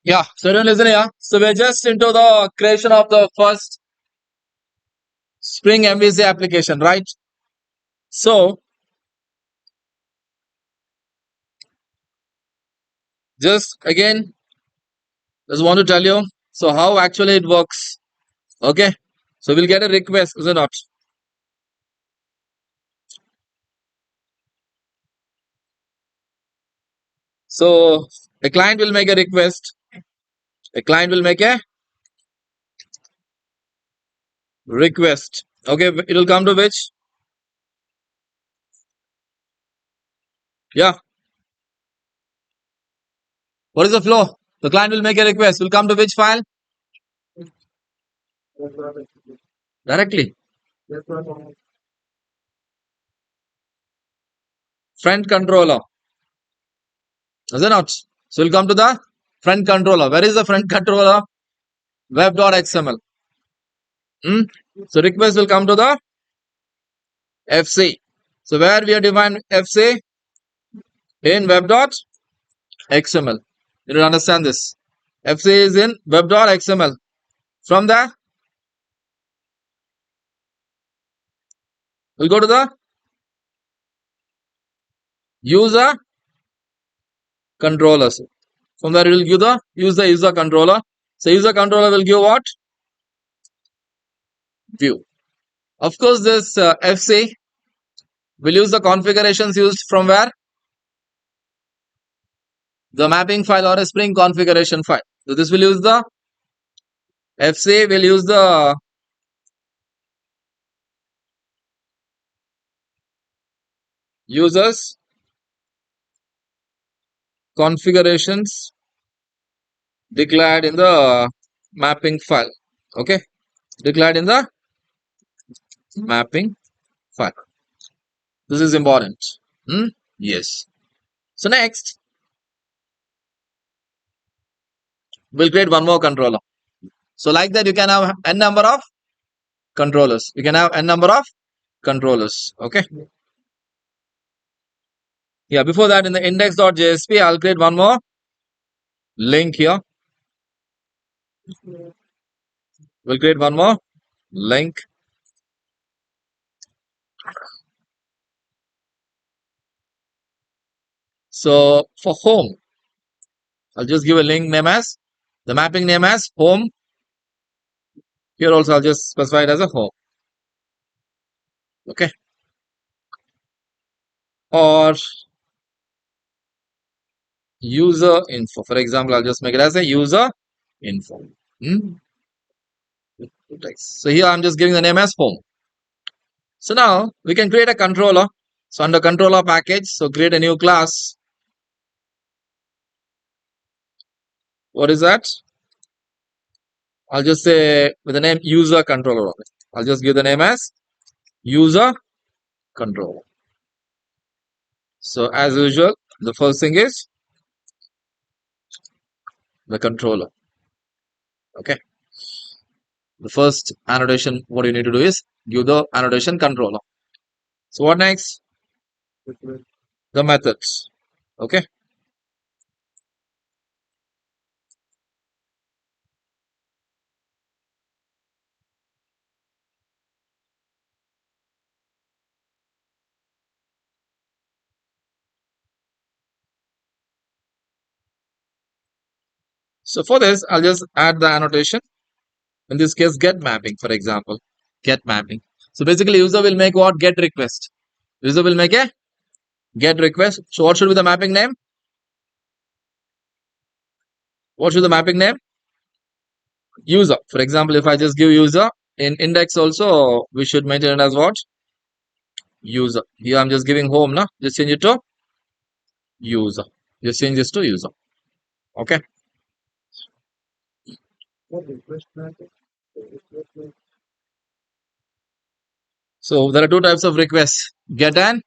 Yeah, so everyone listen here. So we're just into the creation of the first Spring MVC application, right? So just again, just want to tell you so how actually it works. Okay. So we'll get a request, is it not? So a client will make a request. A client will make a request. Okay, it will come to which? Yeah. What is the flow? The client will make a request. Will come to which file? Directly. Front controller. Is it not? So we'll come to the front controller. Where is the front controller? Web.xml. Hmm? So request will come to the FC. So where we have defined FC in web.xml. You don't understand this. FC is in web.xml. From there, we'll go to the user controllers. From there, we will give the user controller. So user controller will give what? View. Of course, this FC will use the configurations used from where? The mapping file or a Spring configuration file. So this will use the FC will use the users configurations declared in the mapping file. Okay, declared in the mapping file. This is important. Yes. So next, we'll create one more controller. So like that, you can have n number of controllers. You can have n number of controllers. Okay. Yeah. Before that, in the index.jsp, I'll create one more link here. We'll create one more link. So for home, I'll just give a link name as the mapping name as home. Here also I'll just specify it as a home. Okay. Or user info. For example, I'll just make it as a user info. So here I'm just giving the name as home. So now we can create a controller. So under controller package, so create a new class. What is that? I'll just say with the name user controller. I'll just give the name as user controller. So as usual, the first thing is the controller. Okay. The first annotation, what you need to do is give the annotation controller. So what next? The methods. Okay. So for this, I'll just add the annotation. In this case, get mapping, for example, get mapping. So basically, user will make what? Get request. User will make a get request. So what should be the mapping name? What should the mapping name? User. For example, if I just give user in index also, we should maintain it as what? User. Here I'm just giving home, now. Just change it to user. Just change this to user. Okay. So there are two types of requests: get and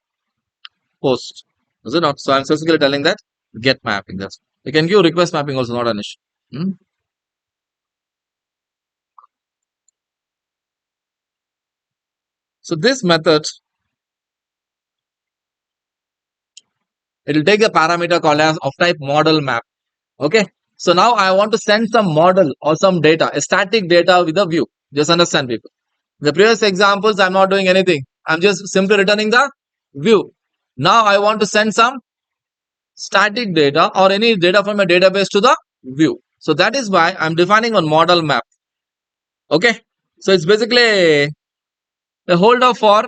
post. Is it not? So I'm specifically telling that get mapping. That's you can give request mapping also, not an issue. So this method, it will take a parameter called as of type model map. Okay. So now I want to send some model or some data, a static data with a view. Just understand, people. The previous examples, I'm not doing anything. I'm just simply returning the view. Now I want to send some static data or any data from a database to the view. So that is why I'm defining one model map. Okay. So it's basically a holder for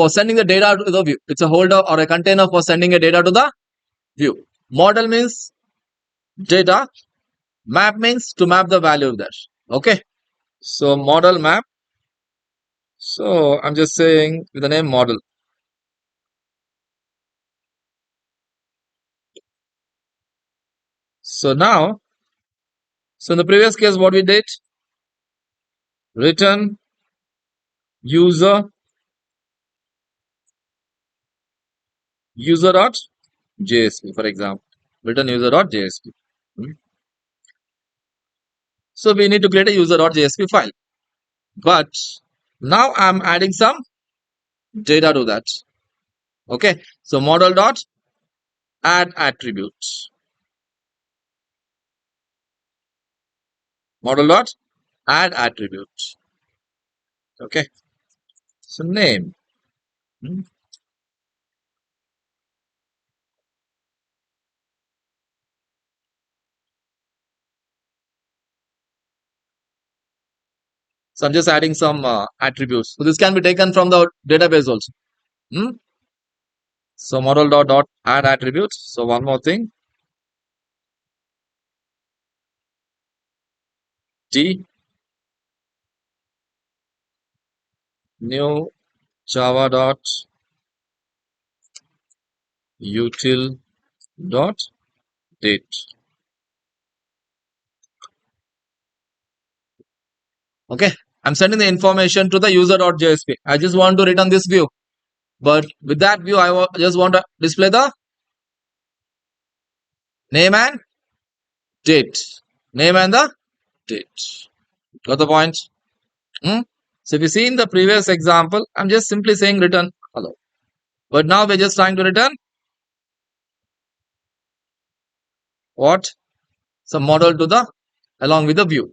sending the data to the view. It's a holder or a container for sending a data to the view. Model means data. Map means to map the value of that. Okay. So model map. So I'm just saying with the name model. So now, so in the previous case, what we did, return user user.jsp, for example, return user.jsp. So we need to create a user.jsp file. But now I'm adding some data to that. Okay. So model dot add attributes. Model dot add attributes. Okay. So name. So I'm just adding some attributes. So this can be taken from the database also. So model dot add attributes. So one more thing. T new java dot util dot date. Okay. I'm sending the information to the user.jsp. I just want to return this view. But with that view, I just want to display the name and date. Name and the date. Got the point? So if you see in the previous example, I'm just simply saying return hello. But now we're just trying to return what? Some model to the along with the view.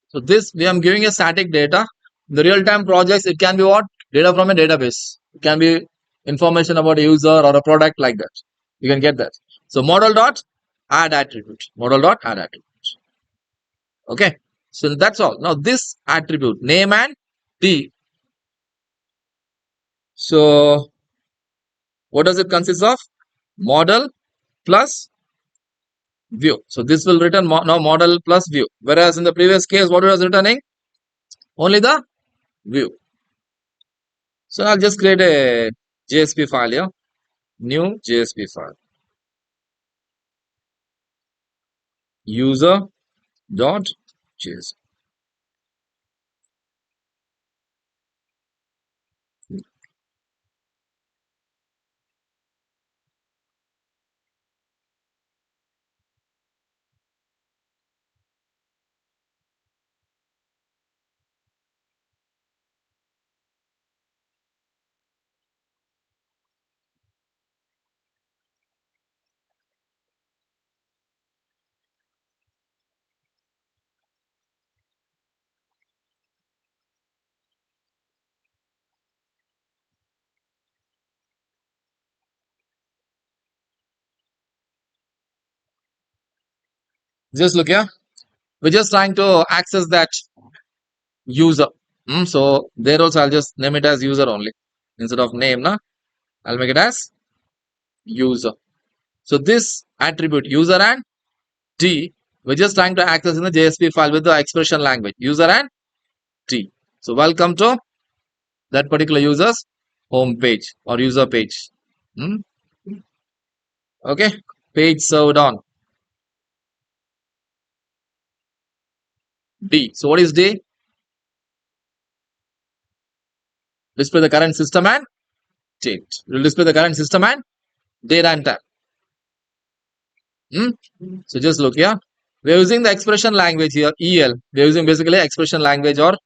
So this we am giving a static data. In the real-time projects, it can be what? Data from a database. It can be information about a user or a product like that. You can get that. So model dot add attribute. Model dot add attribute. Okay. So that's all. Now this attribute name and D. So what does it consist of? Model plus view. So this will return now model plus view. Whereas in the previous case, what it was returning? Only the view. So I'll just create a JSP file here. New JSP file. User dot JSP. Just look here. We're just trying to access that user. So there also I'll just name it as user only. Instead of name, I'll make it as user. So this attribute user and T, we're just trying to access in the JSP file with the expression language. User and T. So welcome to that particular user's home page or user page. Okay. Page served on D. So what is D? Display the current system and date. It will display the current system and date and time. So just look here. We are using the expression language here, EL. We are using basically expression language or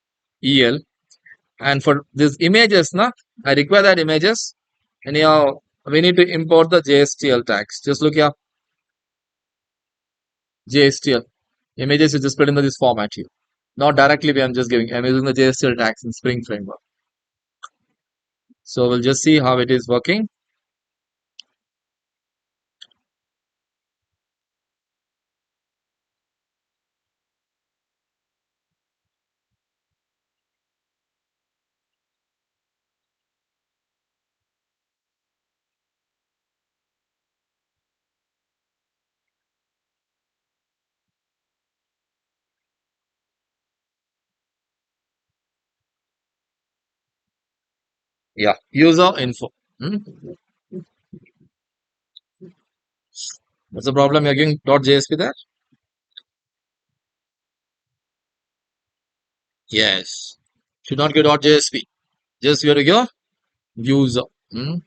EL. And for these images, I require that images. And here we need to import the JSTL tags. Just look here. JSTL. Images is displayed in this format here. Not directly, I'm just giving. I'm using the JSTL tags in Spring Framework. So we'll just see how it is working. Yeah, user info. Hmm? What's the problem? You're giving .jsp there? Yes. Should not give .jsp. Just you have to give user. Hmm?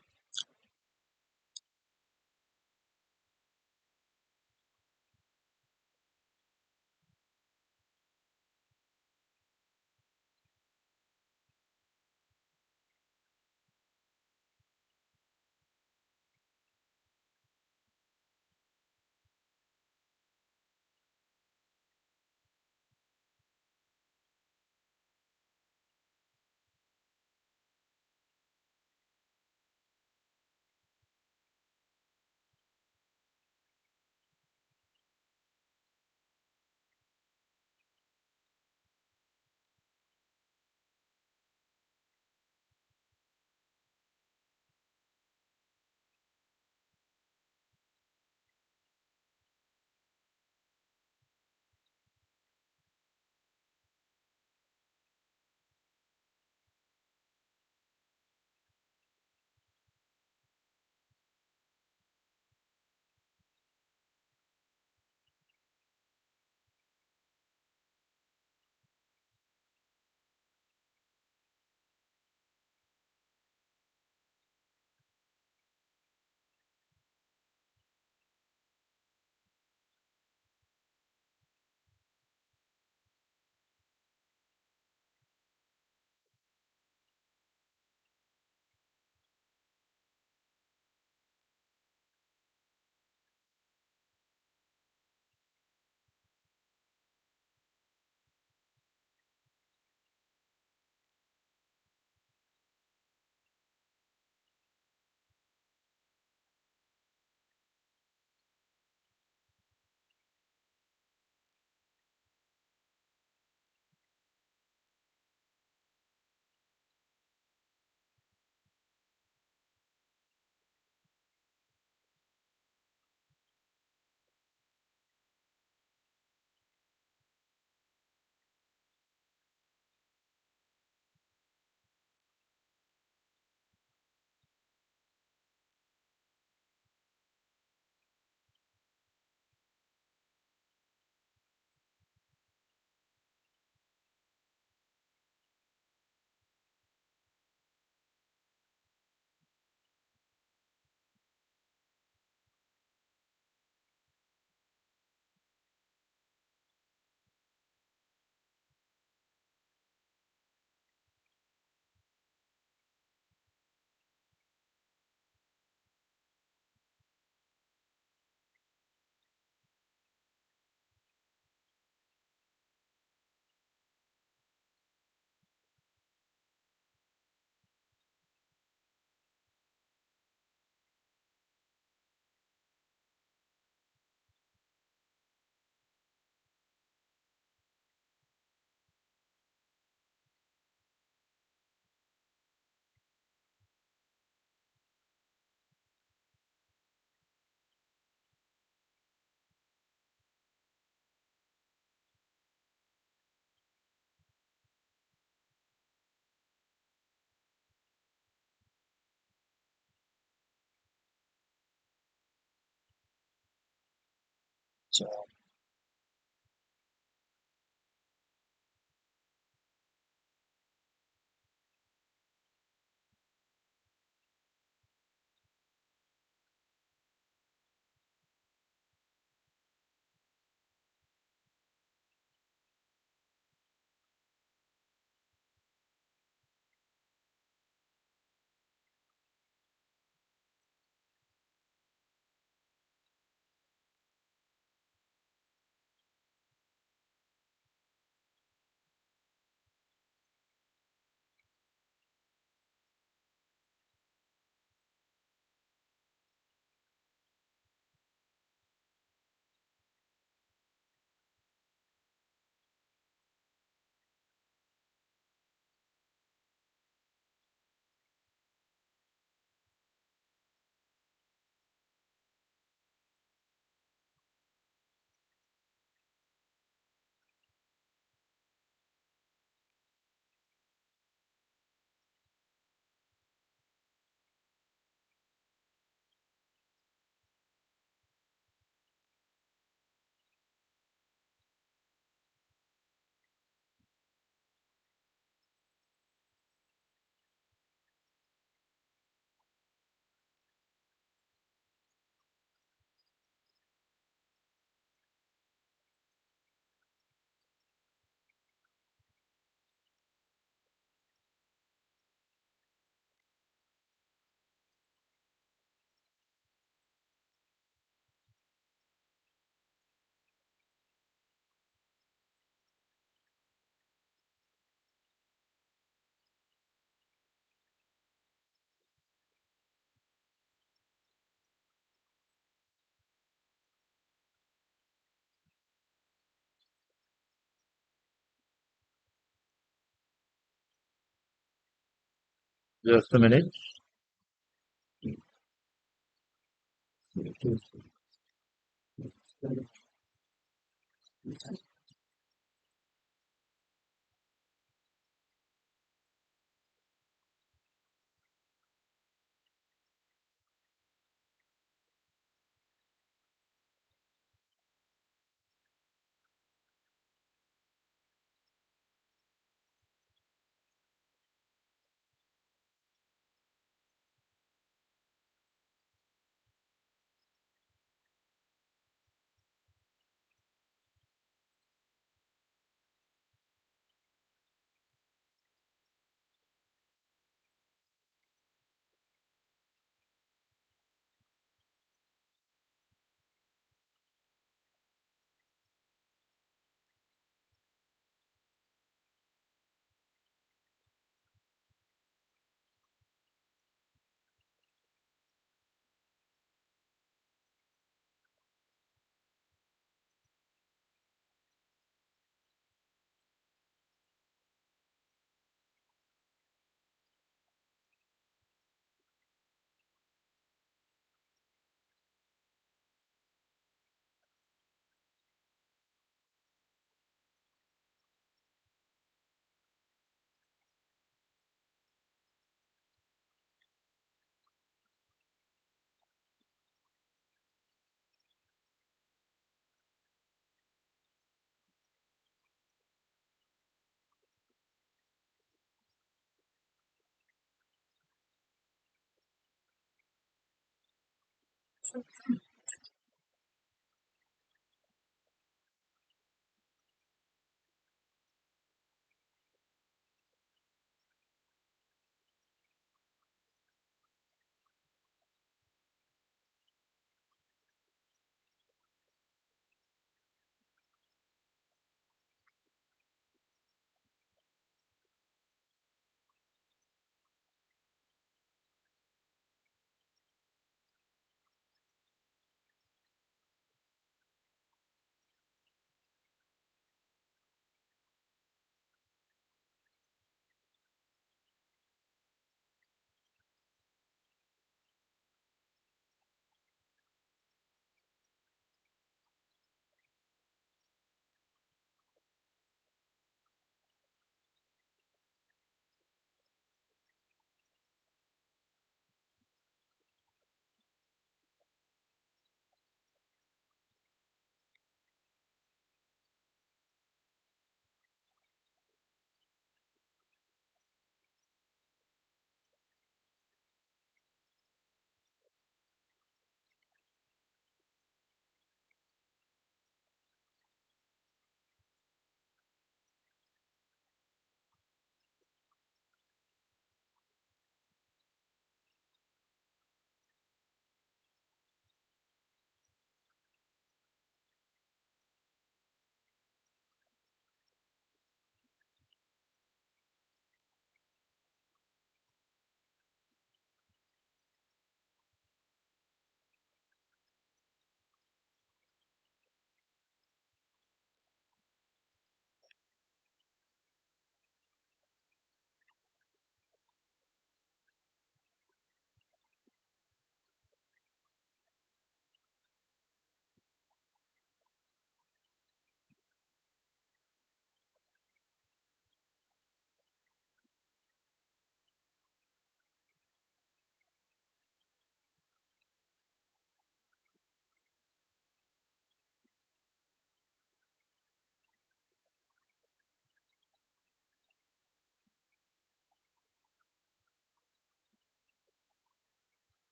Just a minute.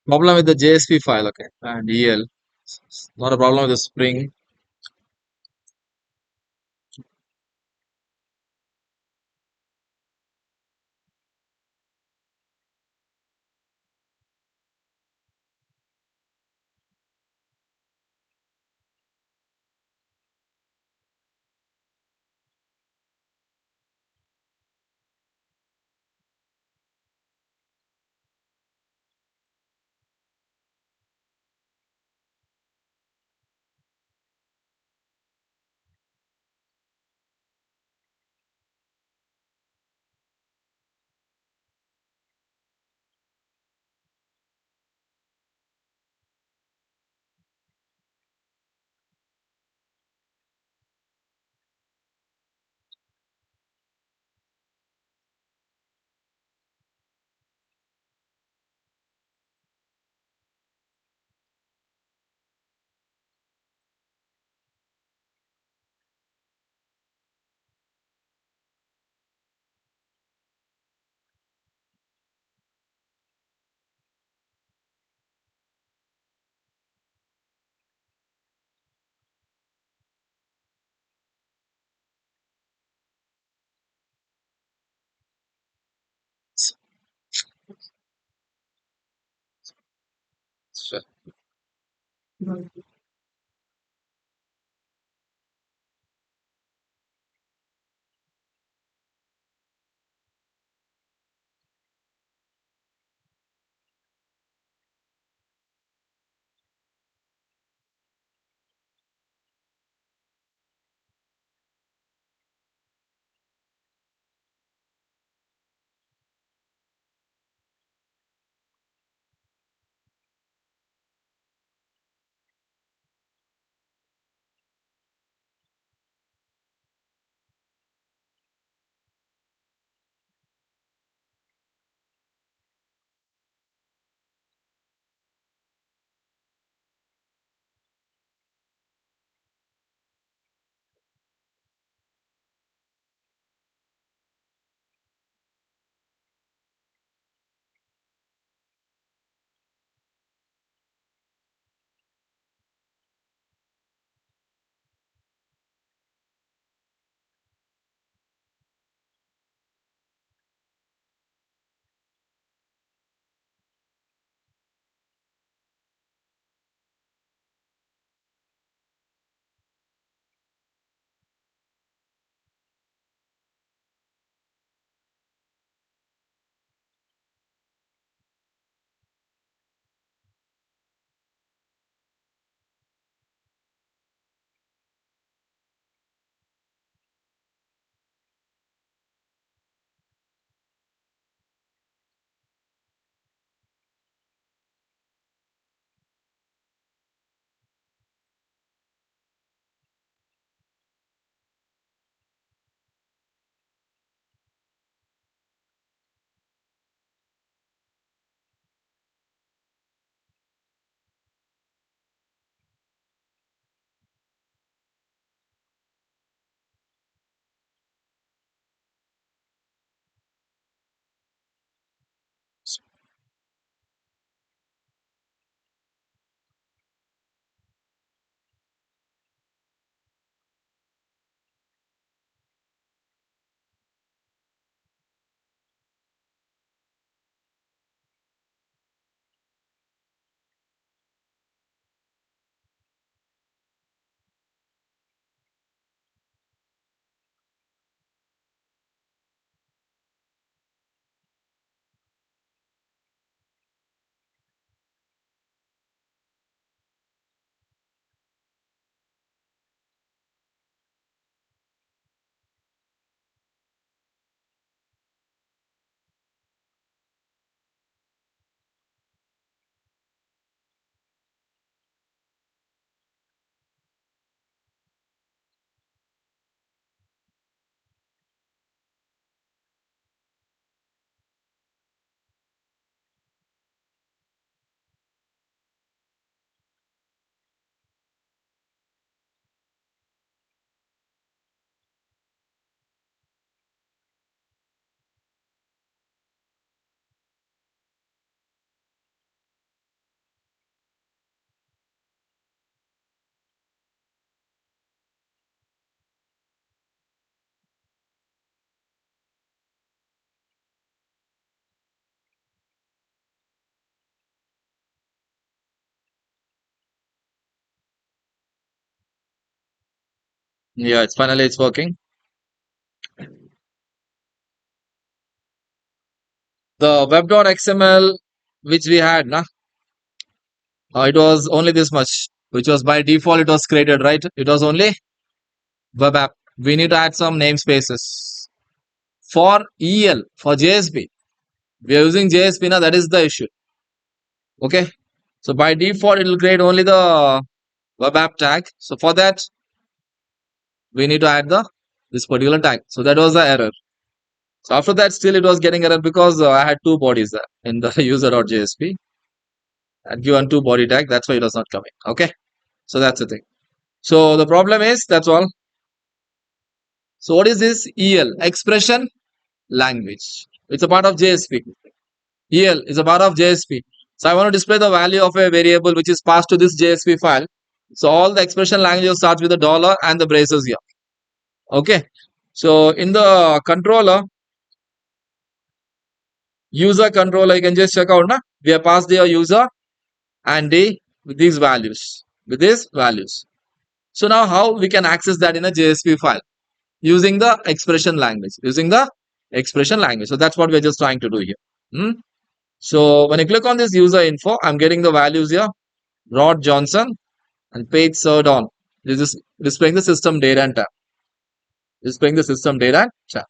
Problem with the JSP file, okay, and EL. Not a problem with the Spring. Sure. Yeah, it's working. The web.xml which we had, nah, it was only this much, which was by default it was created, right? It was only web app. We need to add some namespaces for EL for JSP. We are using JSP now. That is the issue. Okay. So by default, it will create only the web app tag. So for that, we need to add the this particular tag. So that was the error. So after that, still it was getting error because I had two bodies in the user.jsp and given two body tag. That's why it was not coming. Okay. So that's the thing. So the problem is that's all. So what is this EL expression language? It's a part of JSP. EL is a part of JSP. So I want to display the value of a variable which is passed to this JSP file. So all the expression languages starts with a dollar and the braces here. Okay. So in the controller, user controller, you can just check out. Na? We have passed the user and the with these values. With these values. So now how we can access that in a JSP file? Using the expression language. Using the expression language. So that's what we're just trying to do here. Hmm? So when I click on this user info, I'm getting the values here. Rod Johnson and page served on. This is displaying the system data and tab. Displaying the system data and tab.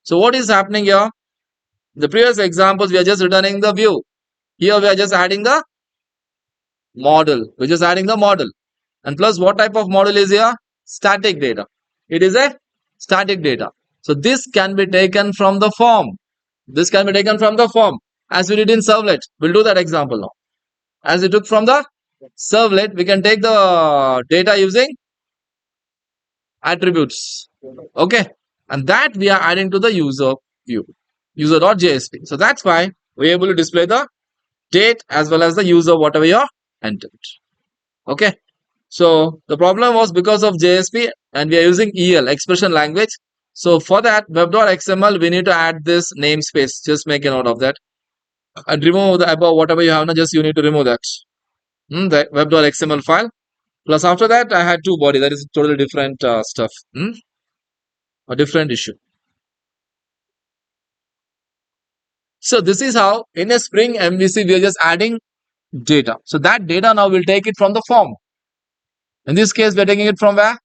So what is happening here? The previous examples, we are just returning the view. Here we are just adding the model. We're just adding the model. And plus what type of model is here? Static data. It is a static data. So this can be taken from the form. This can be taken from the form as we did in servlet. We'll do that example now. As we took from the servlet, we can take the data using attributes. Okay. And that we are adding to the user view, user.jsp. So that's why we're able to display the date as well as the user, whatever you entered. Okay. So the problem was because of JSP and we are using EL, expression language. So for that web.xml, we need to add this namespace. Just make a note of that. And remove the above, whatever you have, now just you need to remove that. The web.xml file. Plus after that, I had two body. That is totally different stuff. A different issue. So this is how in a Spring MVC, we are just adding data. So that data now we'll take it from the form. In this case, we're taking it from where?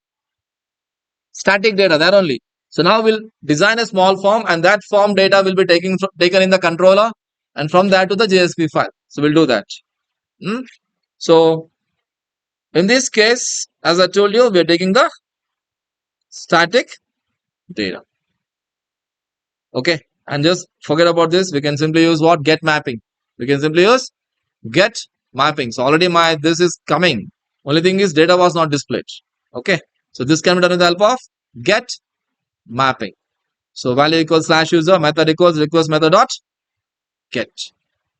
Static data, there only. So now we'll design a small form and that form data will be taken in the controller and from that to the JSP file. So we'll do that. So in this case, as I told you, we're taking the static data. Okay. And just forget about this. We can simply use what? Get mapping. We can simply use get mapping. So already this is coming. Only thing is data was not displayed. Okay. So this can be done with the help of get mapping. So value equals slash user, method equals request method dot get.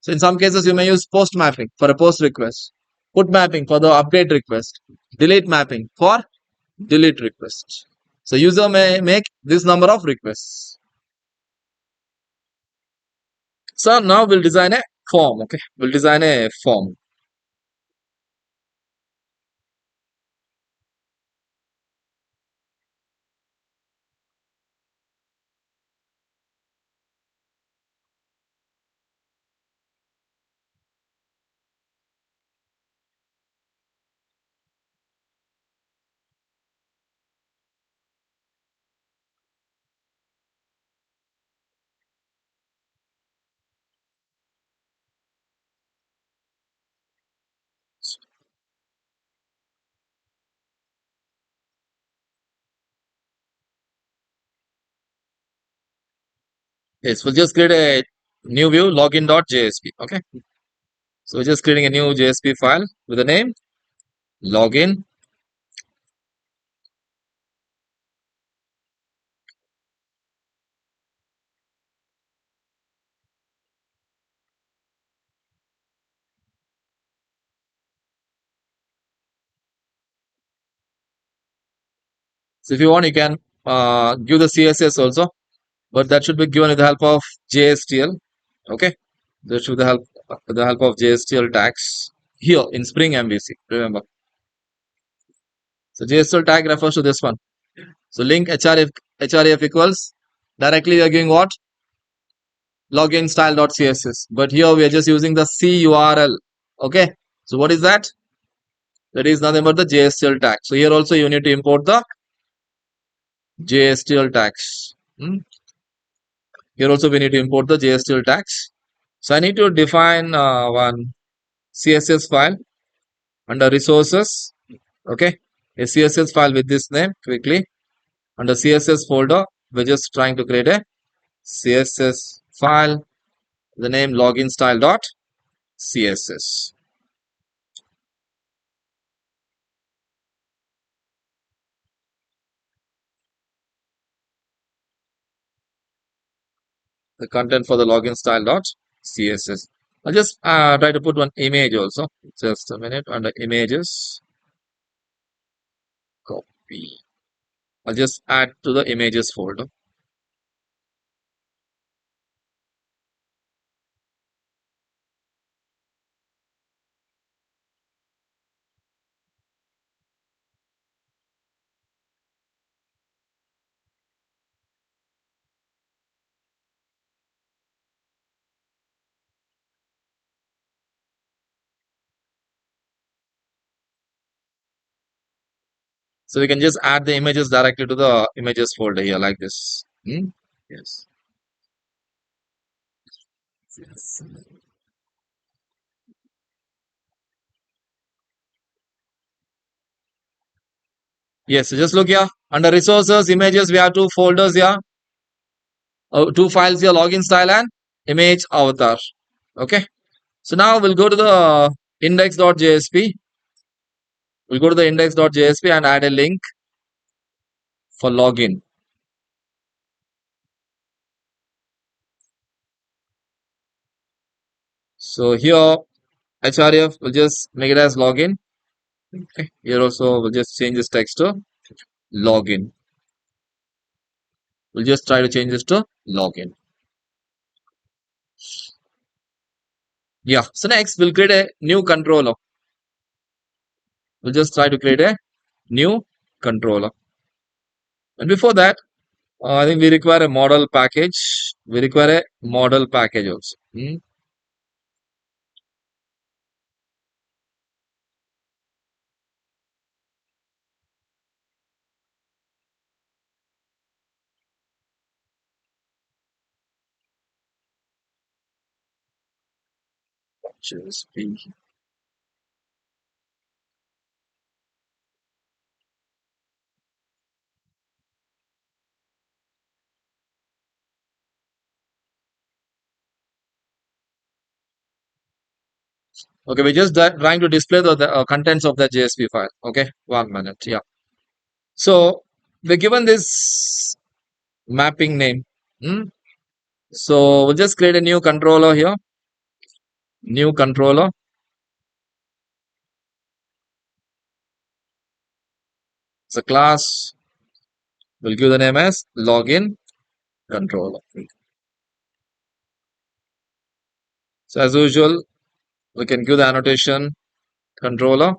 So in some cases you may use post mapping for a post request, put mapping for the update request, delete mapping for delete request. So user may make this number of requests. So now we'll design a form. Okay, we'll design a form. Yes, we'll just create a new view login.jsp. Okay, so we're just creating a new JSP file with the name login. So if you want, you can give the CSS also, but that should be given with the help of JSTL. Okay, that should be the help of JSTL tags here in Spring MVC. Remember, so JSTL tag refers to this one. So link href equals directly we are giving what? Login style.css. But here we are just using the CURL. Okay. So what is that? That is nothing but the JSTL tag. So here also you need to import the JSTL tags. Here also we need to import the JSTL tags. So I need to define one CSS file under resources. Okay. A CSS file with this name quickly. Under CSS folder, we're just trying to create a CSS file. The name login style.css. The content for the login style.css. I'll just try to put one image also. Just a minute. Under images, copy. I'll just add to the images folder. So we can just add the images directly to the images folder here like this. Yes. Yes. Yes. So just look here. Under resources, images, we have two folders here. Two files here, login style and image avatar. Okay. So now we'll go to the index.jsp. We'll go to the index.jsp and add a link for login. So here href will just make it as login. Okay. Here also we'll just change this text to login. We'll just try to change this to login. Yeah. So next we'll create a new controller. We'll just try to create a new controller. And before that, I think we require a model package. We require a model package also. JSP. Okay, we're just trying to display the contents of the JSP file. Okay, 1 minute. Yeah. So we're given this mapping name. So we'll just create a new controller here. New controller. It's a class. We'll give the name as login controller. So as usual, we can give the annotation controller.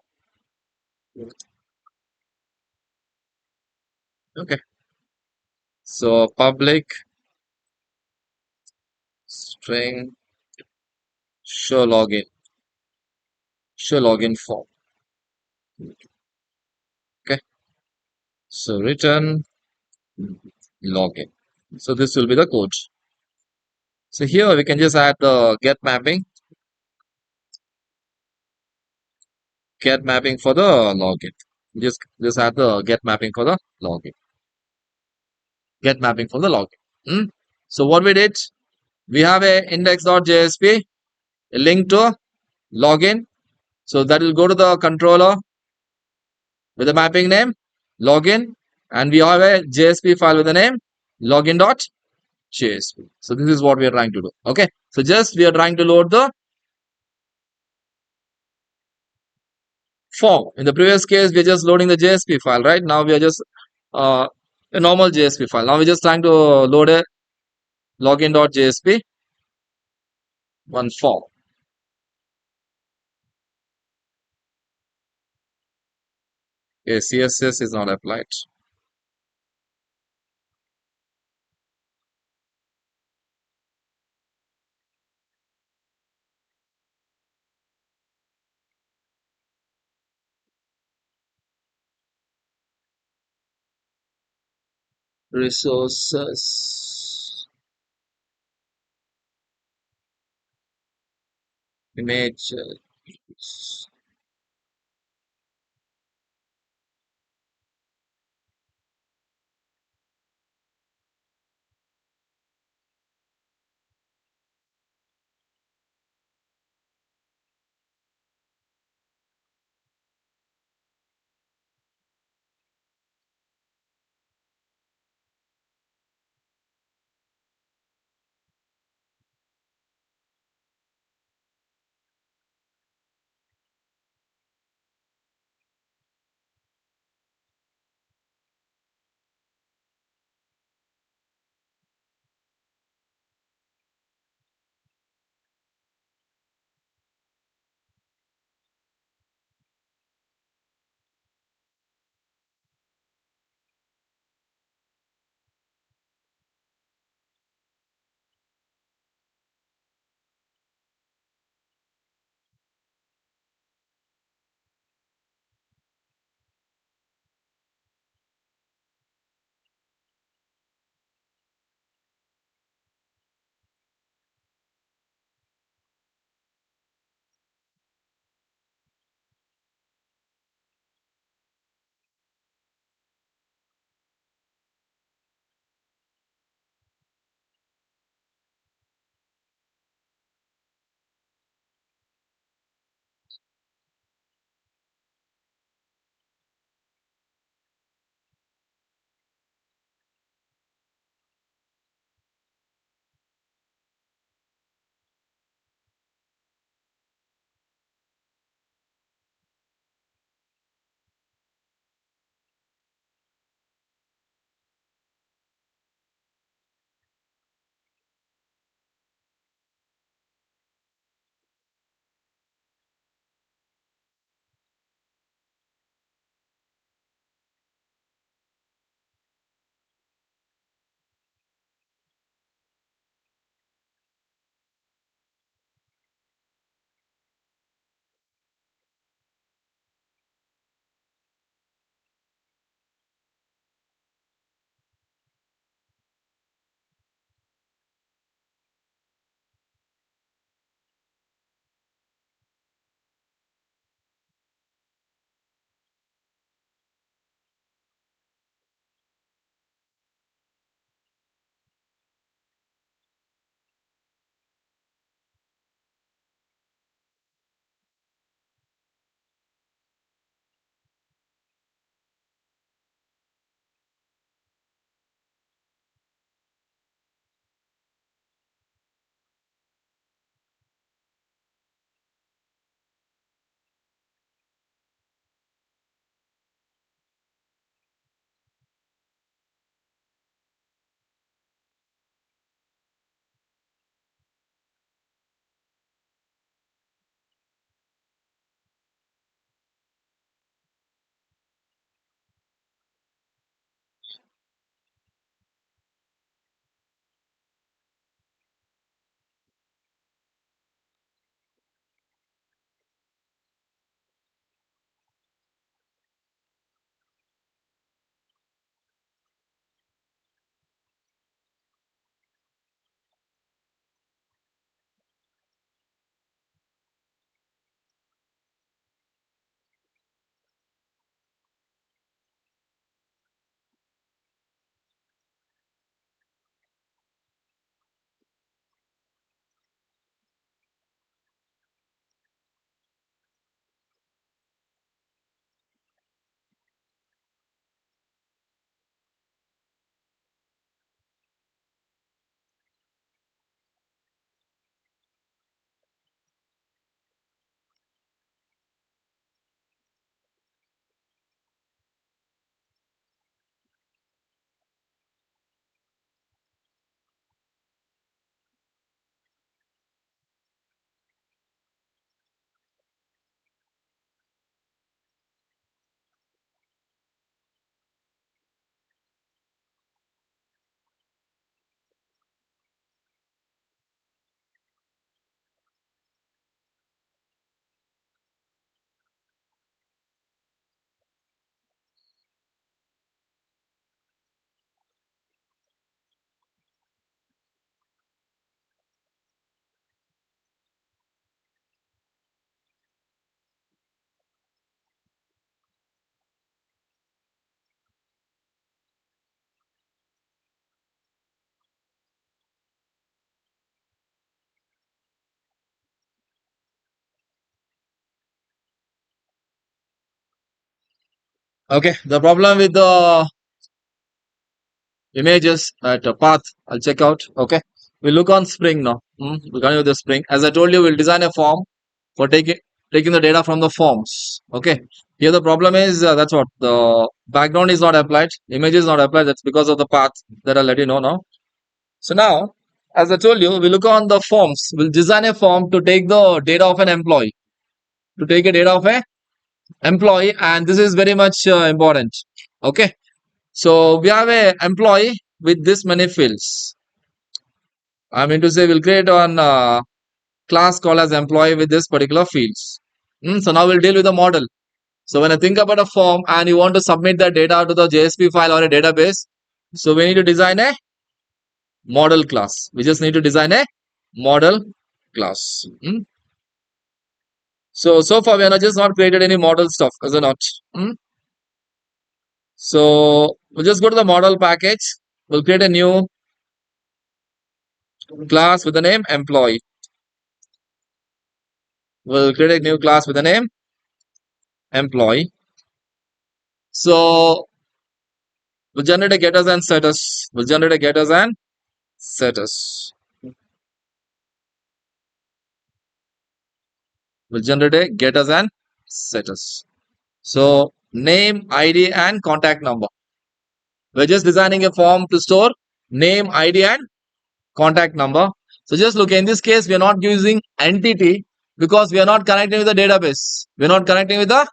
Okay. So public string show login form. Okay. So return login. So this will be the code. So here we can just add the get mapping for the login. Just add the get mapping for the login. Get mapping for the login. So what we did, we have a index.jsp, a link to login. So that will go to the controller with the mapping name login, and we have a JSP file with the name login.jsp. So this is what we are trying to do. Okay. So just we are trying to load the form. In the previous case, we are just loading the JSP file, right? Now we are just a normal JSP file. Now we're just trying to load a login.jsp one form. Okay, CSS is not applied. resources, image, Okay, the problem with the images at a path, I'll check out. Okay, we look on Spring now. We're going with the Spring. As I told you, we'll design a form for taking the data from the forms. Okay, here the problem is that's what the background is not applied, image is not applied. That's because of the path that I'll let you know now. So now, as I told you, we look on the forms. We'll design a form to take the data of an employee, to take a data of a employee, and this is very much important. Okay, so we have a employee with this many fields. I mean to say we'll create one class called as employee with this particular fields. So now we'll deal with the model. So when I think about a form and you want to submit that data to the JSP file or a database, so we need to design a model class. We just need to design a model class. So far we are not just not created any model stuff, is it not? So we'll just go to the model package. We'll create a new class with the name employee. We'll create a new class with the name employee. So we'll generate a getters and setters. We'll generate a getters and setters. We'll generate a getters and setters. So name, ID, and contact number. We're just designing a form to store name, ID, and contact number. So just look, in this case, we are not using entity because we are not connecting with the database. We're not connecting with the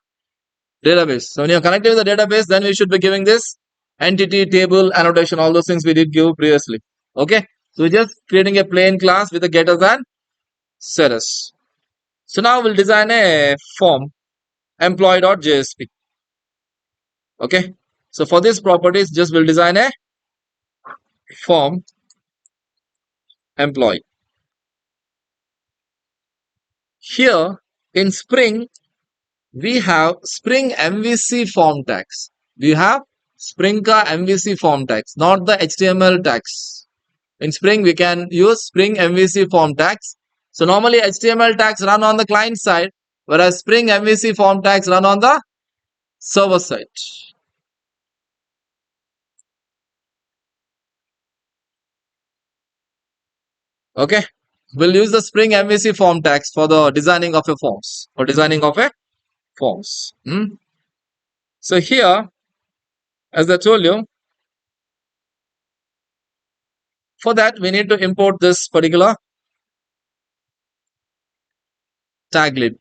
database. So when you're connecting with the database, then we should be giving this entity, table, annotation, all those things we did give previously. Okay. So we're just creating a plain class with the getters and setters. So now we'll design a form employee.jsp. Okay. So for this properties, just we'll design a form employee. Here in Spring, we have Spring MVC form tags. We have Sprinka MVC form tags, not the HTML tags. In Spring, we can use Spring MVC form tags. So normally HTML tags run on the client side, whereas Spring MVC form tags run on the server side. Okay, we'll use the Spring MVC form tags for the designing of a forms, for designing of a forms. So here, as I told you, for that we need to import this particular tag lib.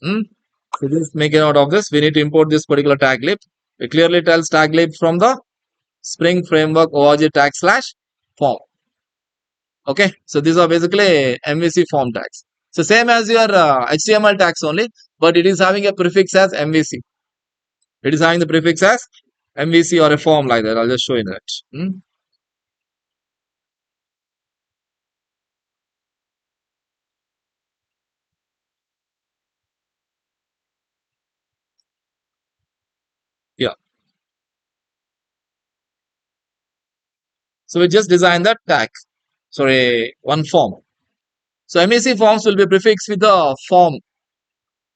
So just make a note of this. We need to import this particular tag lib. It clearly tells tag lib from the Spring Framework org tag / form. Okay, so these are basically MVC form tags. So same as your HTML tags only, but it is having a prefix as MVC. It is having the prefix as MVC or a form like that. I'll just show you that. Yeah. So we just design that tag. Sorry, one form. So MVC forms will be prefixed with the form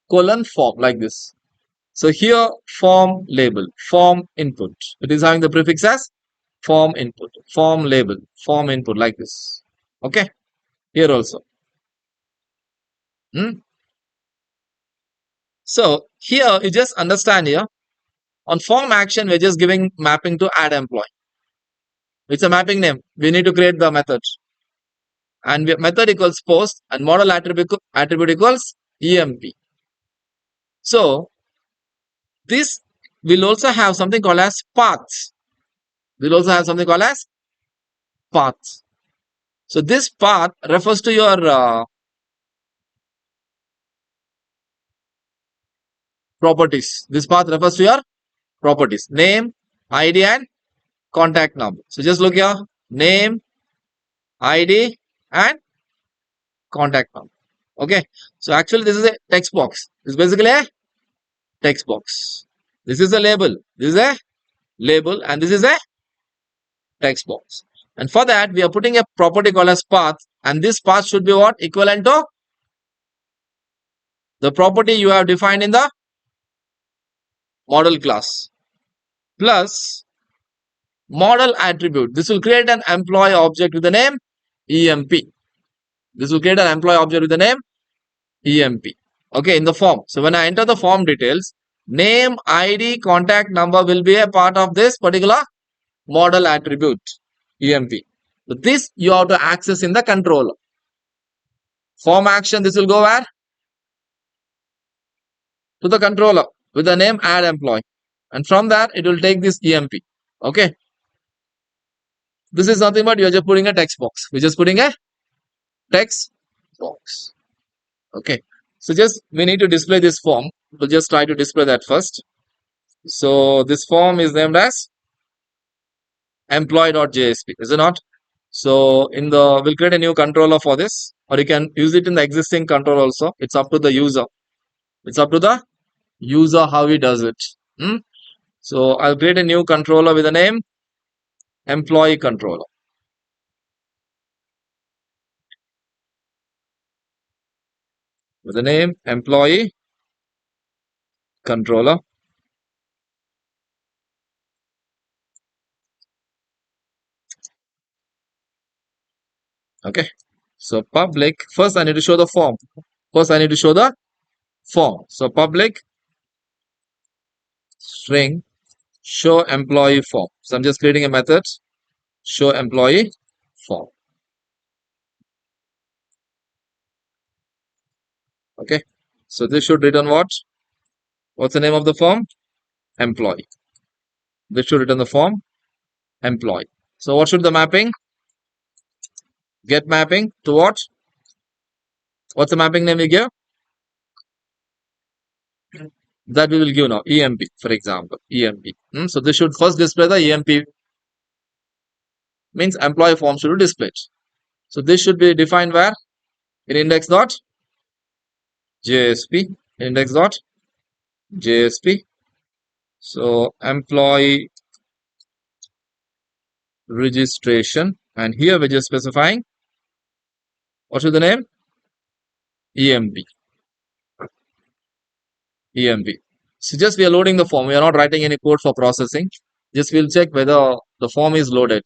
:form like this. So here form label, form input. It is having the prefix as form input, form label, form input like this. Okay. Here also. So here you just understand here on form action we're just giving mapping to add employee. It's a mapping name. We need to create the method. And method equals post and model attribute equals emp. So this will also have something called as paths. We'll also have something called as paths. So this path refers to your properties. This path refers to your properties. Name, ID, and contact number. So just look here. Name, ID, and contact number. Okay. So actually this is a text box. This is basically a text box. This is a label. This is a label and this is a text box. And for that we are putting a property called as path, and this path should be what? Equivalent to the property you have defined in the model class. plus model attribute. This will create an employee object with the name EMP. This will create an employee object with the name EMP. Okay, in the form. So when I enter the form details, name, ID, contact number will be a part of this particular model attribute EMP. So this you have to access in the controller. Form action, this will go where? To the controller with the name add employee. And from that, it will take this EMP. Okay. This is nothing but you're just putting a text box. We're just putting a text box. Okay. So just we need to display this form. We'll just try to display that first. So this form is named as employee.jsp, is it not? So in the we'll create a new controller for this, or you can use it in the existing control also. It's up to the user. It's up to the user how he does it. Hmm? So I'll create a new controller with the name employee controller. With the name employee controller. Okay. So public, first I need to show the form. First I need to show the form. So public string show employee form. So I'm just creating a method show employee form. Okay. So this should return what? What's the name of the form? Employee. This should return the form employee. So what should the mapping? Get mapping to what? What's the mapping name we give? That we will give now. EMP, for example. EMP. So this should first display the EMP, means employee form should be displayed. So this should be defined where? In index.jsp. Index.jsp. So employee registration. And here we're just specifying what should the name? EMP. EMP. So just we are loading the form. We are not writing any code for processing. Just we'll check whether the form is loaded.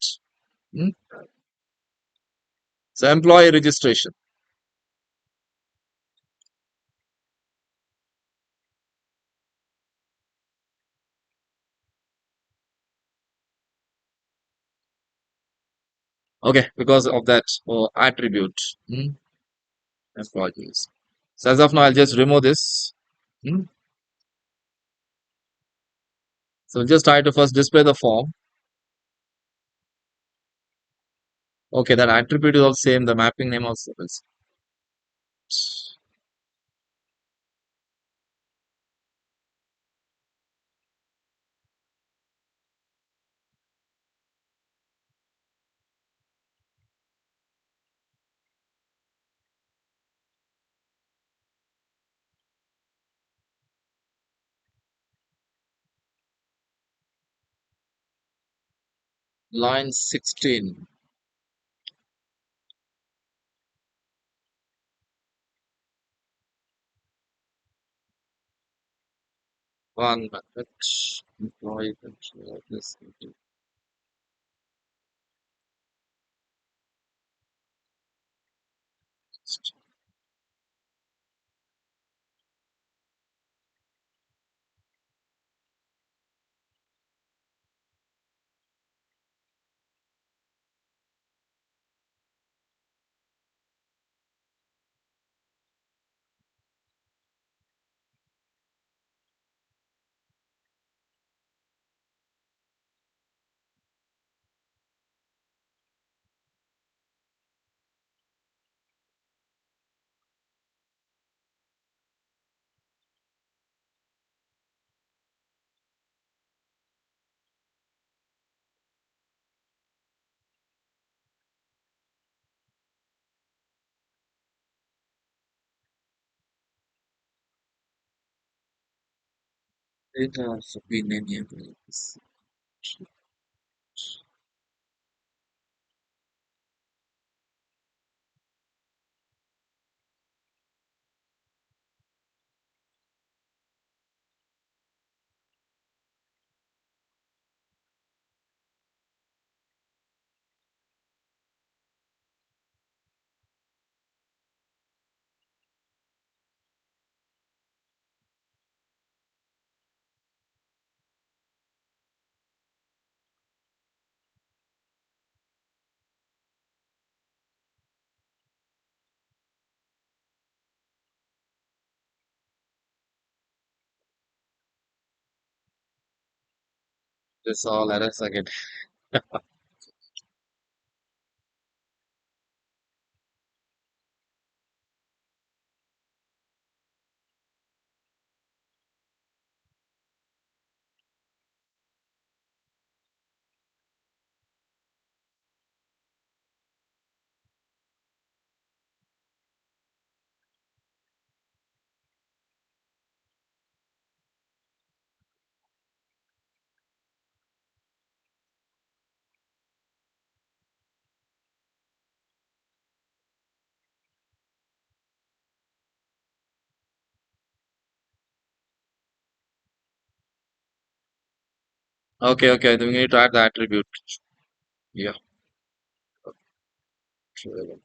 Hmm? So employee registration. Okay, because of that attribute. Employees. So as of now, I'll just remove this. Hmm? So just try to first display the form. Okay, that attribute is all same. The mapping name also is. Line 16. One method. Employee control. Data of opinion enables. This all errors again. Okay, okay. Then we need to add the attribute. Yeah. Sure.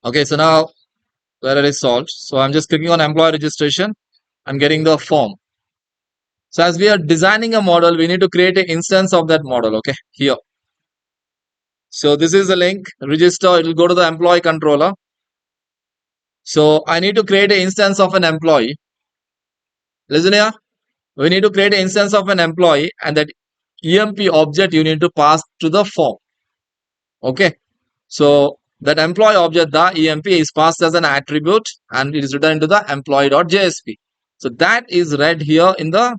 Okay, so now where it is solved. So I'm just clicking on employee registration. I'm getting the form. So as we are designing a model, we need to create an instance of that model. Okay, here. So this is the link. Register. It will go to the employee controller. So I need to create an instance of an employee. Listen here. We need to create an instance of an employee, and that EMP object you need to pass to the form. Okay. So that employee object, the EMP, is passed as an attribute and it is returned to the employee.jsp. So that is read here in the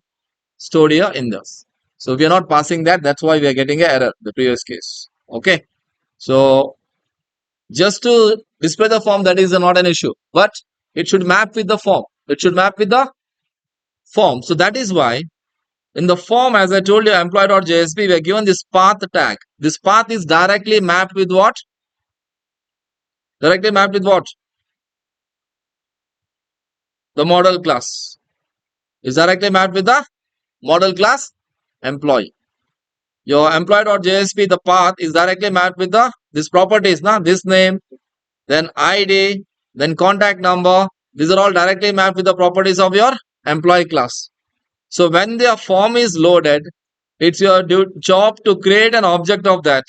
stored here in this. So we are not passing that. That's why we are getting an error, the previous case. Okay. So just to display the form, that is not an issue, but it should map with the form. It should map with the form. So that is why in the form, as I told you, employee.jsp, we are given this path tag. This path is directly mapped with what? Directly mapped with what? The model class. Is directly mapped with the model class employee. Your employee.jsp, the path is directly mapped with the this properties, now this name, then ID, then contact number. These are all directly mapped with the properties of your employee class. So when the form is loaded, it's your job to create an object of that.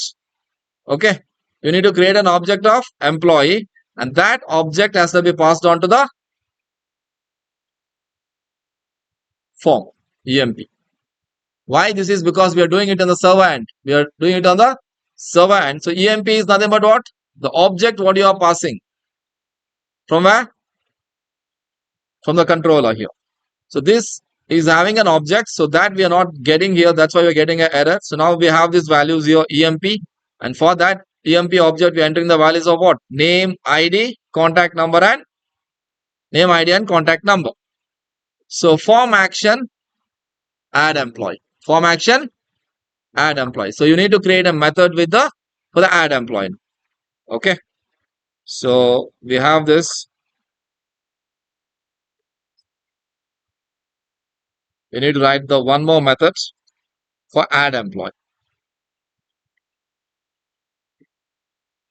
Okay. You need to create an object of employee, and that object has to be passed on to the form EMP. Why this is because we are doing it on the server end. We are doing it on the server end. So EMP is nothing but what? The object what you are passing. From where? From the controller here. So this is having an object, so that we are not getting here. That's why we are getting an error. So now we have these values here, EMP. And for that EMP object, we are entering the values of what? Name, ID, contact number, and name, ID, and contact number. So form action, add employee. Form action, add employee. So you need to create a method with the for the add employee. Okay. So we have this. we need to write the one more method for add employee.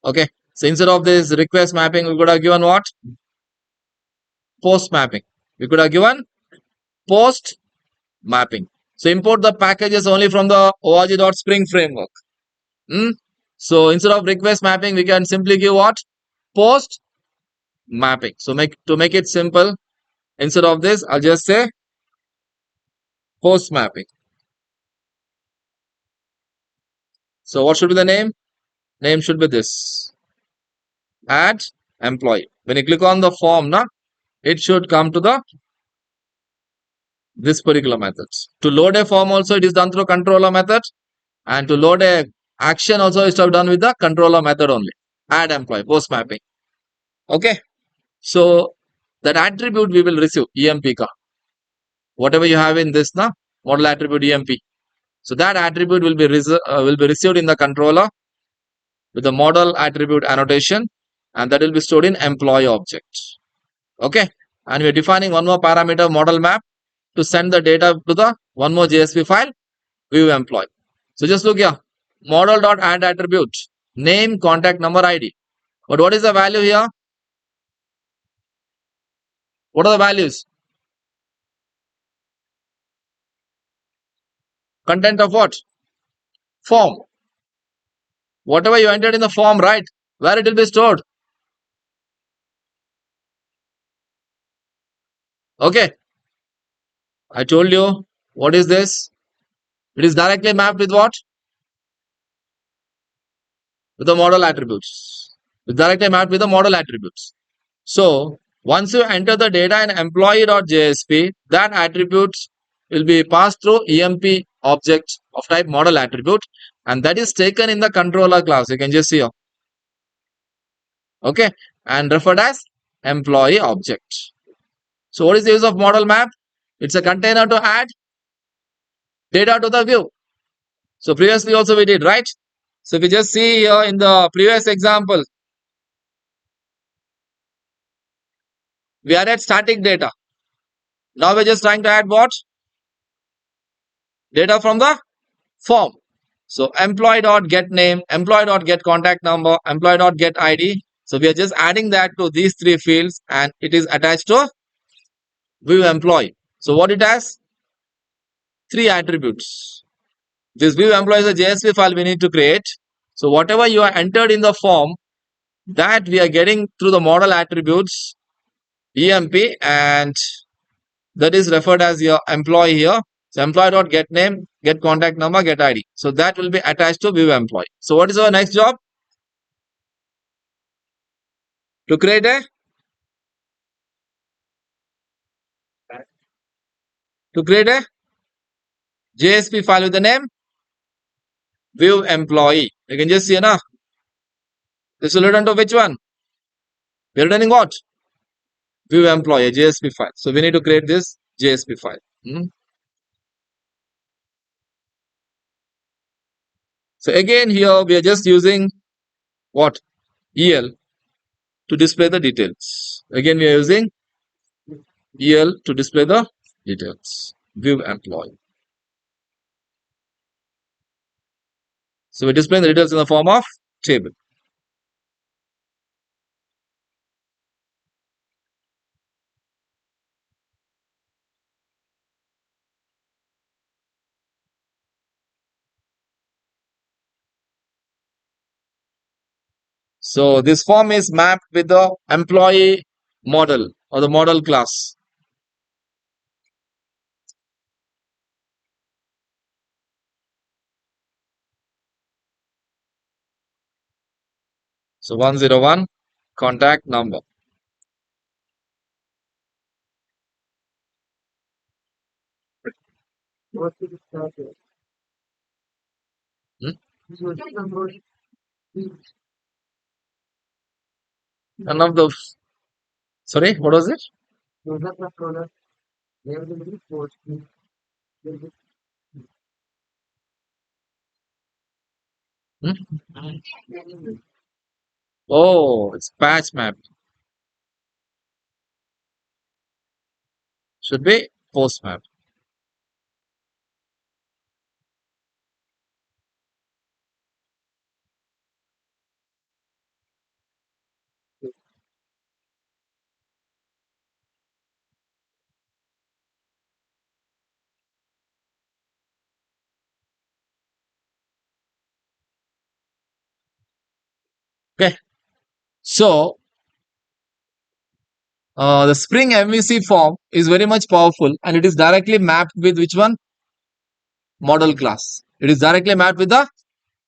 Okay. So instead of this request mapping, we could have given what? Post mapping. We could have given post mapping. So import the packages only from the org.spring framework. Hmm? So instead of request mapping, we can simply give what? Post mapping. So to make it simple, instead of this, I'll just say post mapping. So what should be the name? Name should be this. Add employee. When you click on the form, it should come to the this particular method. To load a form also, it is done through controller method. And to load a action also is done with the controller method only. Add employee, post mapping. Okay. So that attribute we will receive, EMP ka. Whatever you have in this model attribute EMP. So that attribute will be received in the controller with the model attribute annotation, and that will be stored in employee object. Okay. And we are defining one more parameter model map to send the data to the one more JSP file, view employee. So just look here, model.add attribute, name, contact number, ID. But what is the value here? What are the values? Content of what? Form. Whatever you entered in the form, right? Where it will be stored? Okay. I told you. What is this? It is directly mapped with what? With the model attributes. It's directly mapped with the model attributes. So once you enter the data in employee.jsp, that attributes will be passed through EMP object of type model attribute, and that is taken in the controller class. You can just see here. Okay, and referred as employee object. So what is the use of model map? It's a container to add data to the view. So previously also we did, right? So if you just see here in the previous example, we added static data. Now we're just trying to add what? Data from the form. So employee.get name, employee.get contact number, employee.get ID. So we are just adding that to these three fields, and it is attached to view employee. So what it has? Three attributes. This view employee is a JSP file we need to create. So whatever you are entered in the form, that we are getting through the model attributes EMP, and that is referred as your employee here. So employee.get name, get contact number, get ID. So that will be attached to view employee. So what is our next job? To create a JSP file with the name view employee. You can just see now. This will return to which one? We're returning what? View employee, JSP file. So we need to create this JSP file. So again here we are just using what? EL to display the details. Again we are using EL to display the details. View employee. So we're displaying the details in the form of table. So this form is mapped with the employee model or the model class. So 101 contact number. Hmm? None of the. Sorry, what was it? Hmm? Oh, it's patch map. Should be post map. So the Spring MVC form is very much powerful, and it is directly mapped with which one? Model class. It is directly mapped with the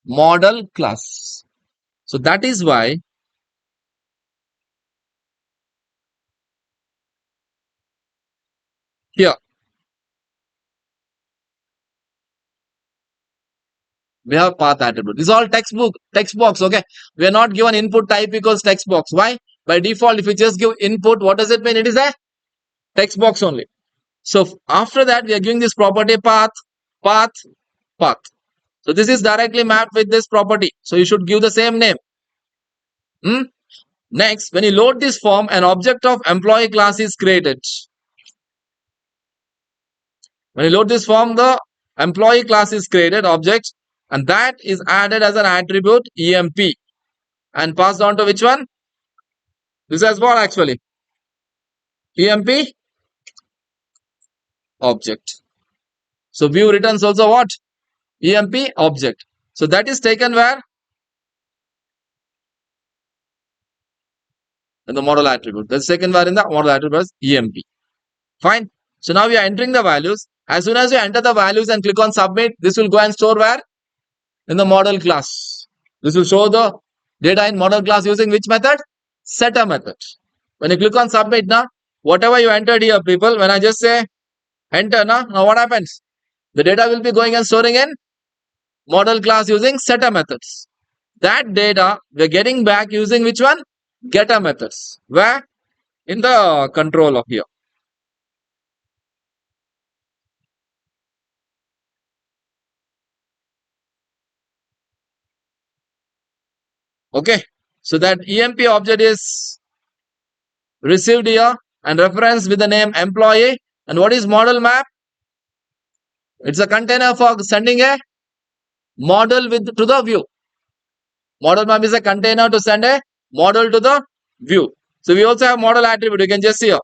model class. So that is why here we have path attribute. This is all text box. Okay, we are not given input type equals text box. Why? By default, if you just give input, what does it mean? It is a text box only. So after that, we are giving this property path, path, path. So this is directly mapped with this property. So you should give the same name. Hmm? Next, when you load this form, an object of employee class is created. When you load this form, the employee class is created object, and that is added as an attribute EMP and passed on to which one? This is what actually? EMP object. So view returns also what? EMP object. So that is taken where? In the model attribute. That's taken where in the model attribute as EMP. Fine. So now we are entering the values. As soon as you enter the values and click on submit, this will go and store where? In the model class. This will show the data in model class using which method? Setter method. When you click on submit now, whatever you entered here, people, when I just say enter now what happens? The data will be going and storing in model class using setter methods. That data we're getting back using which one? Getter methods. Where? In the controller here. Okay. So that EMP object is received here and referenced with the name employee. And what is model map? It's a container for sending a model with to the view. Model map is a container to send a model to the view. So we also have model attribute. You can just see here.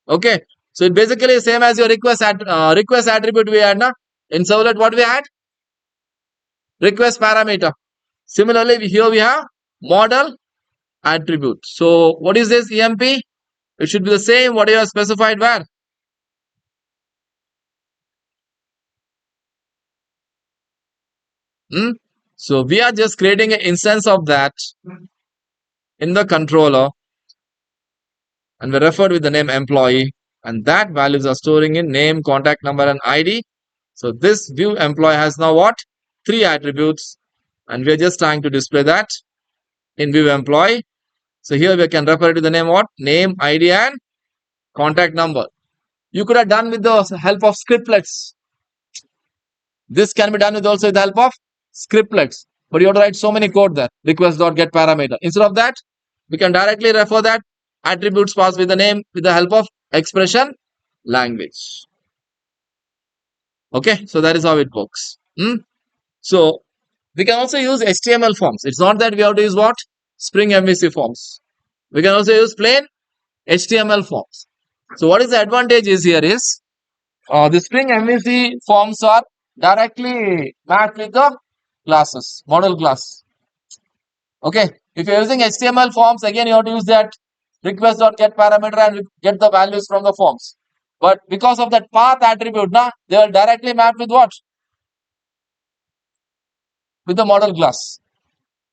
Okay. So it basically is same as your request attribute we had na? In servlet. What we had? Request parameter. Similarly, here we have model attribute. So what is this EMP? It should be the same what you have specified where. Hmm? So we are just creating an instance of that in the controller, and we referred with the name employee, and that values are storing in name, contact number, and ID. So this view employee has now what? 3 attributes, and we are just trying to display that in view employee. So here we can refer to the name what? Name, ID, and contact number. You could have done with the help of scriptlets. This can be done with also with the help of scriptlets. But you have to write so many code there. Request.get parameter. Instead of that, we can directly refer that attributes pass with the name with the help of expression language. Okay, so that is how it works. So we can also use HTML forms. It's not that we have to use what? Spring MVC forms. We can also use plain HTML forms. So what is the advantage is here is the Spring MVC forms are directly mapped with the classes, model class. Okay. If you're using HTML forms, again you have to use that request.get parameter and get the values from the forms. But because of that path attribute, they are directly mapped with what? With the model class.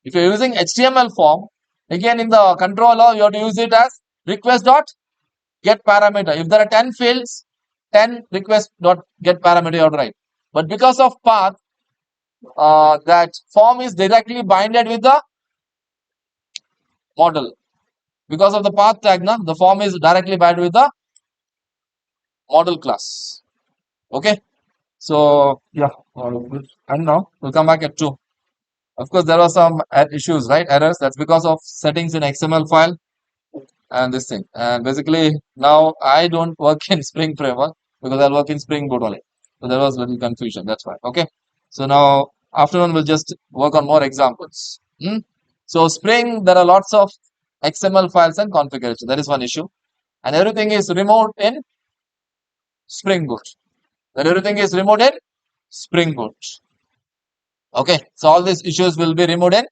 If you're using HTML form, again in the controller, you have to use it as request.get parameter. If there are 10 fields, 10 request.get parameter you have to write. But because of path, that form is directly binded with the model. Because of the path tag, the form is directly binded with the model class. Okay. So yeah, and now we'll come back at 2. Of course, there were some issues, right? Errors. That's because of settings in XML file and this thing. And basically, now I don't work in Spring Framework because I work in Spring Boot only. So there was a little confusion. That's why. Okay. So now afternoon we'll just work on more examples. So Spring, there are lots of XML files and configuration. That is one issue. And everything is removed in Spring Boot. Everything is removed in Spring Boot. Okay. So all these issues will be removed in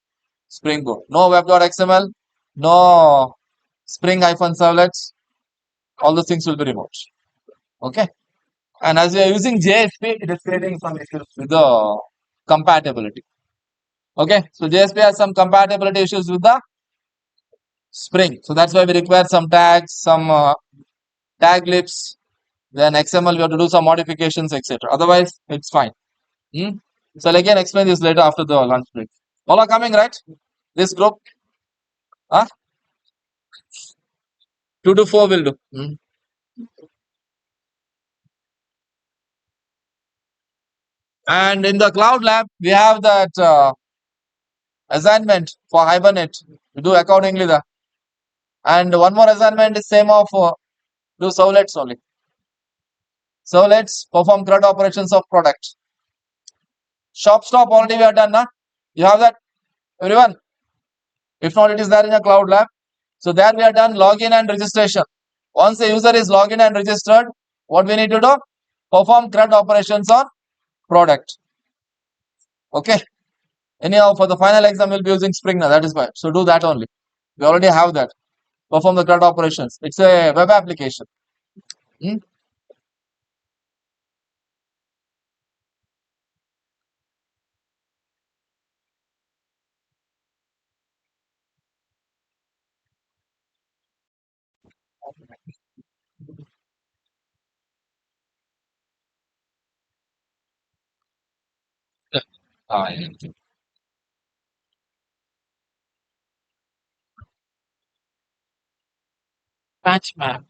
Spring Boot. No web.xml, no Spring servlets, all those things will be removed. Okay. And as we are using JSP, it is creating some issues with the compatibility. Okay. So JSP has some compatibility issues with the Spring. So that's why we require some tags, some tag lists. Then XML, we have to do some modifications, etc. Otherwise, it's fine. So I'll again explain this later after the lunch break. All are coming, right? This group, 2 to 4 will do. And in the cloud lab, we have that assignment for Hibernate. We do accordingly there. And one more assignment is same of do servlets only. Servlets perform CRUD operations of product. Shop stop already we have done, na? You have that, everyone? If not, it is there in a cloud lab. So there we have done login and registration. Once the user is logged in and registered, what we need to do? Perform CRUD operations on product. Okay. Anyhow, for the final exam, we'll be using Spring now. That is why. So do that only. We already have that. Perform the CRUD operations. It's a web application. Yeah. Patch map.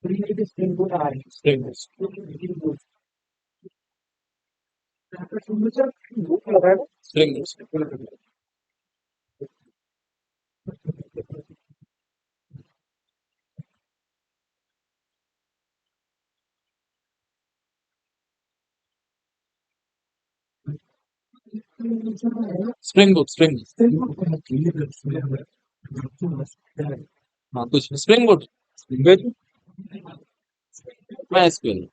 Spring Boot. Spring Boot. Spring Boot. कुछ Spring Boot. With MySQL.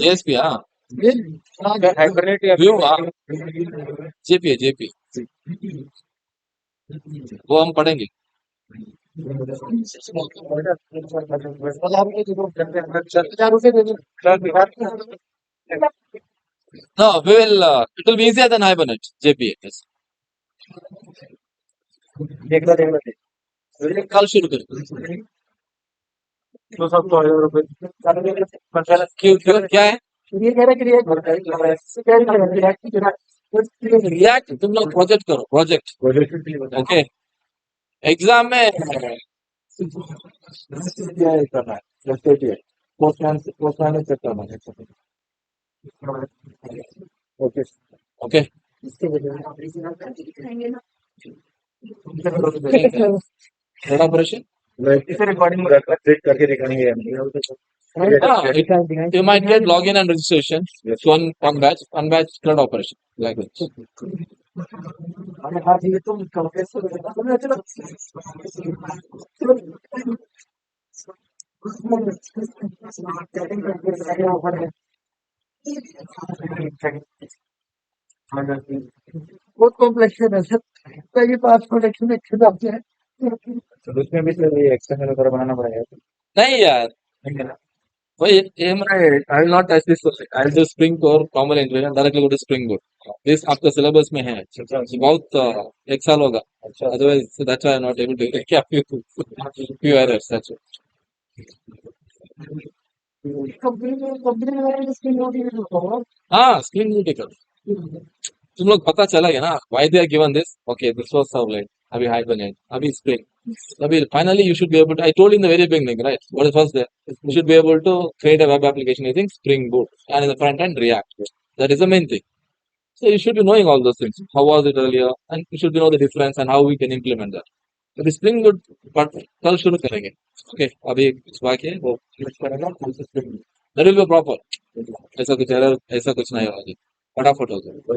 JSP, हाँ. View, हाँ. JP. वो हम पढ़ेंगे. No, we will. It will be easier than Hibernate. JP. Yes. कल शुरू करें. क्यों क्या है? रिएक्ट तुम लोग प्रोजेक्ट करो. प्रोजेक्ट. ओके. एग्जाम में करना है. पोस्टमैन चेक करना है. ओके. ओके. थोड़ा ऑपरेशन रिकॉर्डिंग चेक करके दिखाएंगे. You might get login and registration. Yes. One batch CRUD operation like this. बहुत कॉम्प्लेक्स है सर. पहले पास प्रोटेक्शन एक से है. तो उसमें भी तो ये एक्सटर्नल वगैरह बनाना पड़ेगा. नहीं यार. वही I will not touch this. I will just Spring Core common integration directly go to Spring Boot. This आपका syllabus में है. बहुत एक साल होगा. Otherwise, so that's why I'm not able to take a few errors. That's it. हाँ, Spring Boot कर. तुम लोग पता चला है ना? Why they are given this? Okay, this was servlet. अभी Hibernate. अभी Spring. अभी finally you should be able to. I told in the very beginning, right? What is first there? You should be able to create a web application using Spring Boot and in the front end React. That is the main thing. So you should be knowing all those things. How was it earlier? And you should know the difference and how we can implement that. So the Spring Boot part कल शुरू करेंगे. Okay, अभी कुछ बाकी है वो करेगा. That will be proper. ऐसा कुछ error ऐसा कुछ नहीं होगा. फटाफट हो जाएगा.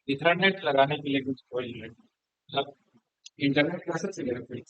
इथरनेट लगाने के लिए कुछ कोई नहीं, मतलब इंटरनेट कैसे चलेगा फिर?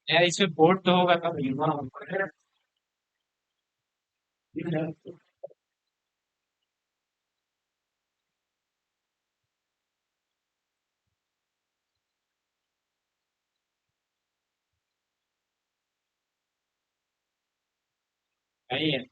यार इसमें पोर्ट तो होगा तब मिनिमम नहीं है।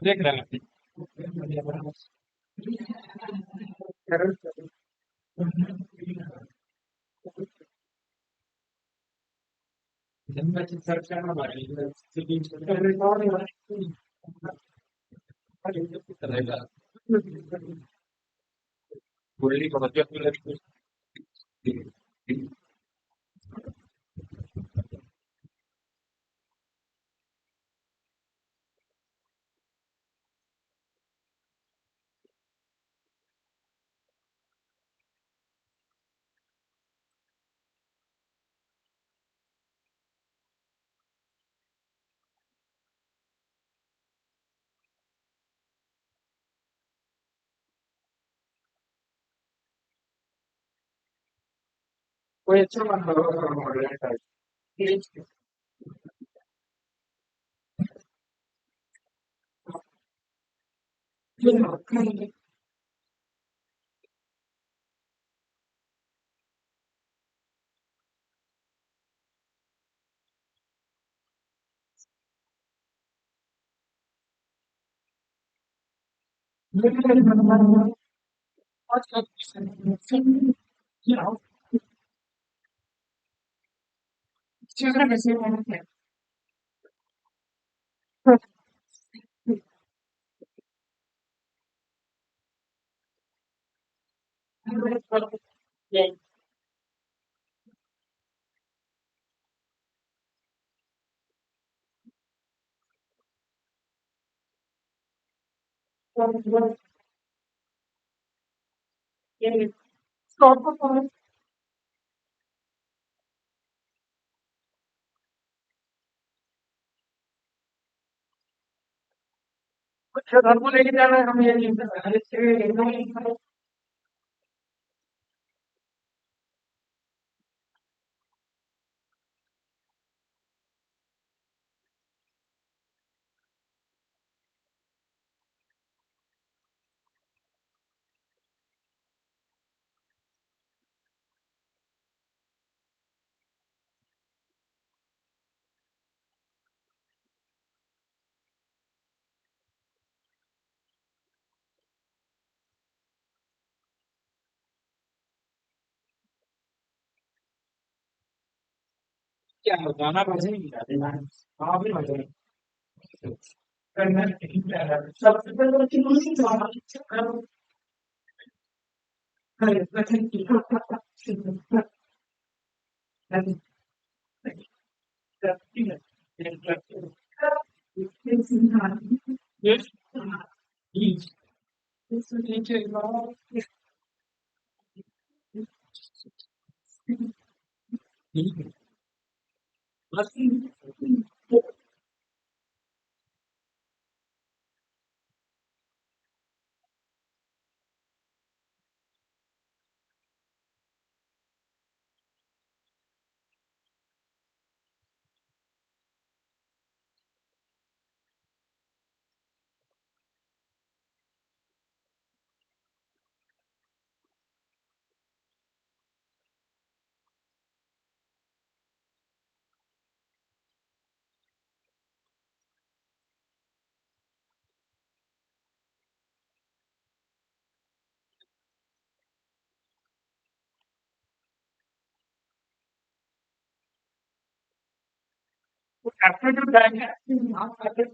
देख रहे हैं कोई अच्छा मॉडल है घर को लेके जाना है हम ये क्या गाना बजे हाँ भी बजे सबसे पहले Yes. Yes. This is after the bank, not after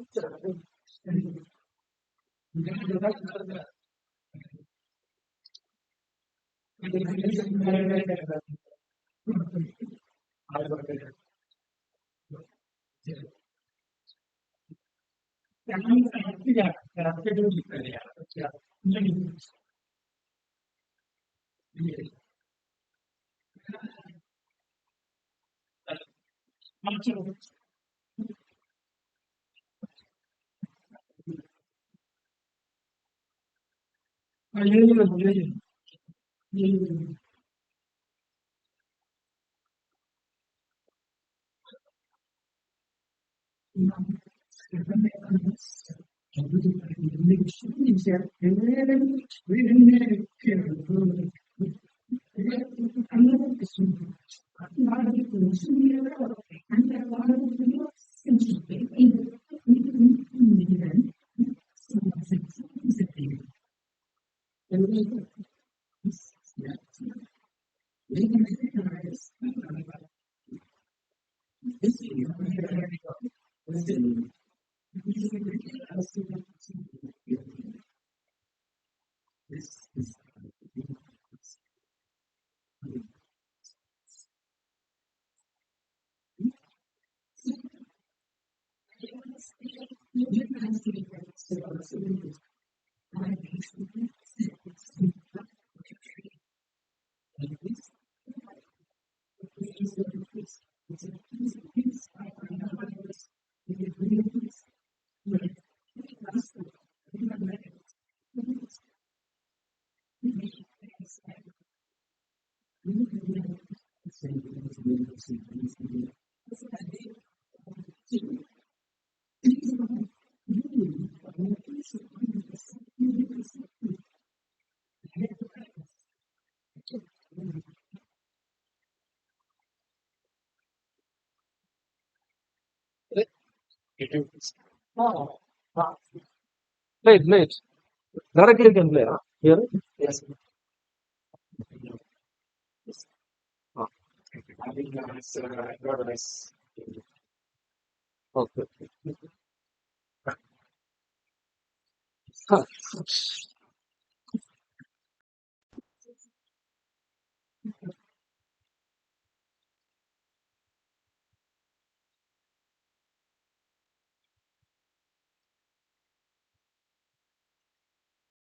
It is. Oh, play, play it. Directly you can play. Huh? Here. Yes. Ah, I think that's progress. okay. Huh.